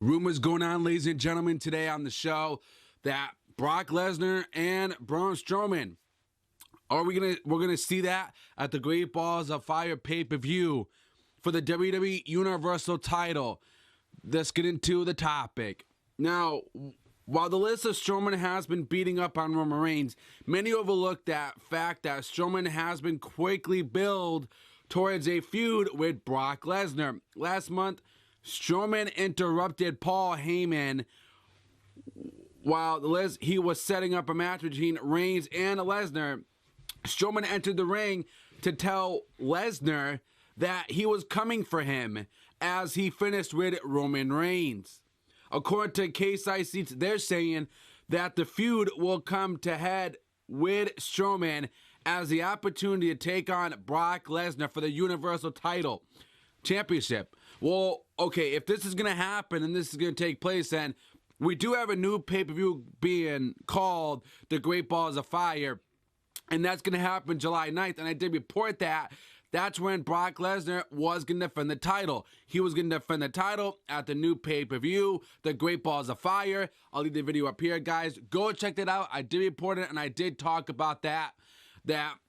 Rumors going on, ladies and gentlemen, today on the show that Brock Lesnar and Braun Strowman we're gonna see that at the Great Balls of Fire pay-per-view for the WWE Universal title. Let's get into the topic. Now, while the list of Strowman has been beating up on Roman Reigns, many overlook that fact that Strowman has been quickly built towards a feud with Brock Lesnar. Last month, Strowman interrupted Paul Heyman while he was setting up a match between Reigns and Lesnar. Strowman entered the ring to tell Lesnar that he was coming for him as he finished with Roman Reigns. According to KSI Seats, they're saying that the feud will come to head with Strowman as the opportunity to take on Brock Lesnar for the Universal title championship. Well, okay, if this is going to happen and this is going to take place, then we do have a new pay-per-view being called the Great Balls of Fire, and that's going to happen July 9th, and I did report that that's when Brock Lesnar was going to defend the title. He was going to defend the title at the new pay-per-view, the Great Balls of Fire. I'll leave the video up here, guys. Go check that out. I did report it, and I did talk about that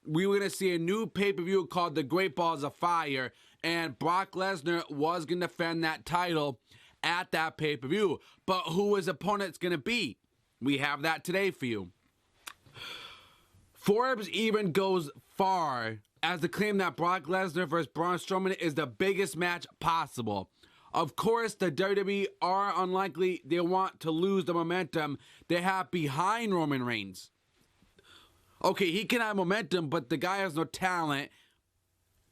we were going to see a new pay-per-view called the Great Balls of Fire, and Brock Lesnar was going to defend that title at that pay-per-view. But who his opponent's going to be? We have that today for you. Forbes even goes far as to claim that Brock Lesnar versus Braun Strowman is the biggest match possible. Of course, the WWE are unlikely they want to lose the momentum they have behind Roman Reigns. Okay, he can have momentum, but the guy has no talent.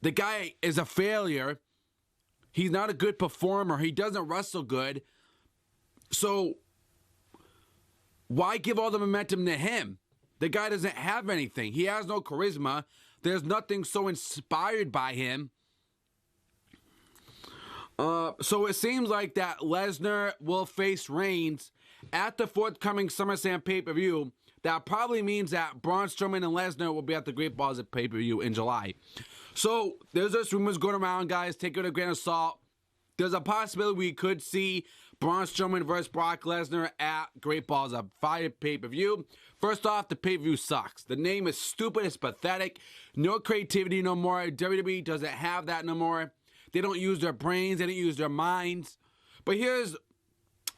The guy is a failure. He's not a good performer. He doesn't wrestle good. So, why give all the momentum to him? The guy doesn't have anything. He has no charisma. There's nothing so inspired by him. So it seems like that Lesnar will face Reigns at the forthcoming SummerSlam pay-per-view. That probably means that Braun Strowman and Lesnar will be at the Great Balls of pay-per-view in July. So there's just rumors going around, guys. Take it with a grain of salt. There's a possibility we could see Braun Strowman versus Brock Lesnar at Great Balls of Fire pay-per-view. First off, the pay-per-view sucks. The name is stupid. It's pathetic. No creativity no more. WWE doesn't have that no more. They don't use their brains. They don't use their minds. But here's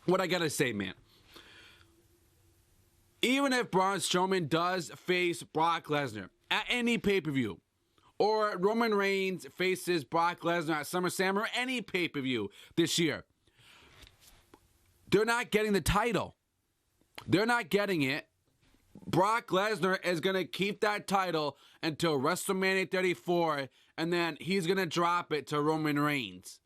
what I gotta say, man. Even if Braun Strowman does face Brock Lesnar at any pay-per-view, or Roman Reigns faces Brock Lesnar at SummerSlam or any pay-per-view this year, they're not getting the title. They're not getting it. Brock Lesnar is going to keep that title until WrestleMania 34, and then he's going to drop it to Roman Reigns.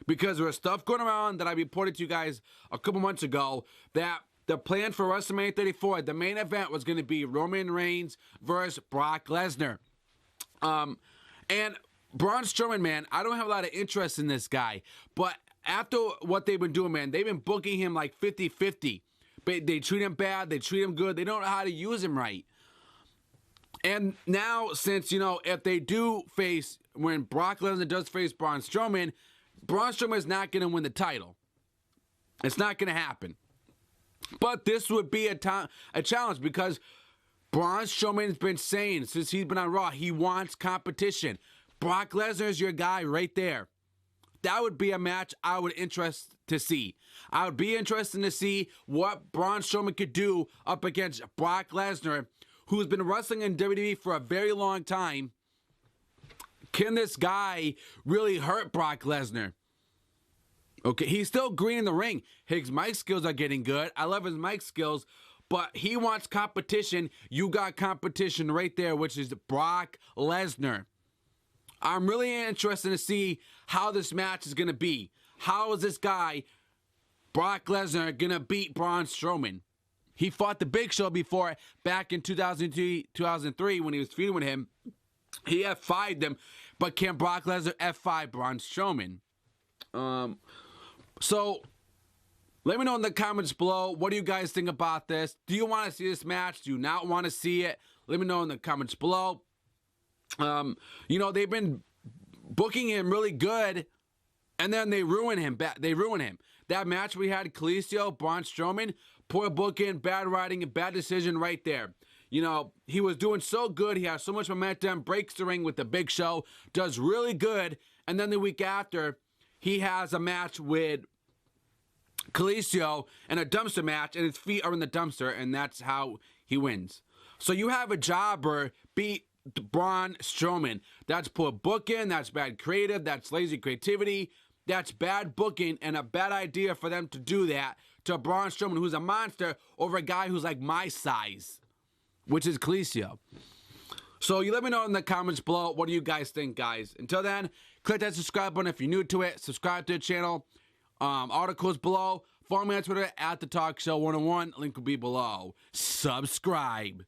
Because there was stuff going around that I reported to you guys a couple months ago that the plan for WrestleMania 34, the main event was going to be Roman Reigns versus Brock Lesnar. And Braun Strowman, man, I don't have a lot of interest in this guy. But after what they've been doing, man, they've been booking him like 50-50. But they treat him bad, they treat him good. They don't know how to use him right. And now, since, if they do face, when Brock Lesnar does face Braun Strowman is not going to win the title. It's not going to happen. But this would be a challenge because Braun Strowman has been saying since he's been on Raw, he wants competition. Brock Lesnar is your guy right there. That would be a match I would interest to see. I would be interested to see what Braun Strowman could do up against Brock Lesnar, who's been wrestling in WWE for a very long time. Can this guy really hurt Brock Lesnar? Okay, he's still green in the ring. His mic skills are getting good. I love his mic skills, but he wants competition. You got competition right there, which is Brock Lesnar. I'm really interested to see how this match is going to be. How is this guy, Brock Lesnar, going to beat Braun Strowman? He fought the Big Show before, back in 2003 when he was feuding with him. He F5'd him, but can Brock Lesnar F5 Braun Strowman? So, let me know in the comments below, what do you guys think about this? Do you want to see this match? Do you not want to see it? Let me know in the comments below. They've been booking him really good, and then they ruin him. That match we had, Kalisto, Braun Strowman, poor booking, bad writing, and bad decision right there. You know, he was doing so good. He has so much momentum, breaks the ring with the Big Show, does really good. And then the week after, he has a match with Kalisto and a dumpster match, and his feet are in the dumpster, and that's how he wins. So you have a jobber beat Braun Strowman. That's poor booking, that's bad creative, that's lazy creativity, that's bad booking, and a bad idea for them to do that to Braun Strowman, who's a monster, over a guy who's like my size, which is Kalisto. So you let me know in the comments below, what do you guys think, guys? Until then, click that subscribe button if you're new to it. Subscribe to the channel. Articles below. Follow me on Twitter at The Talk Show 101. Link will be below. Subscribe.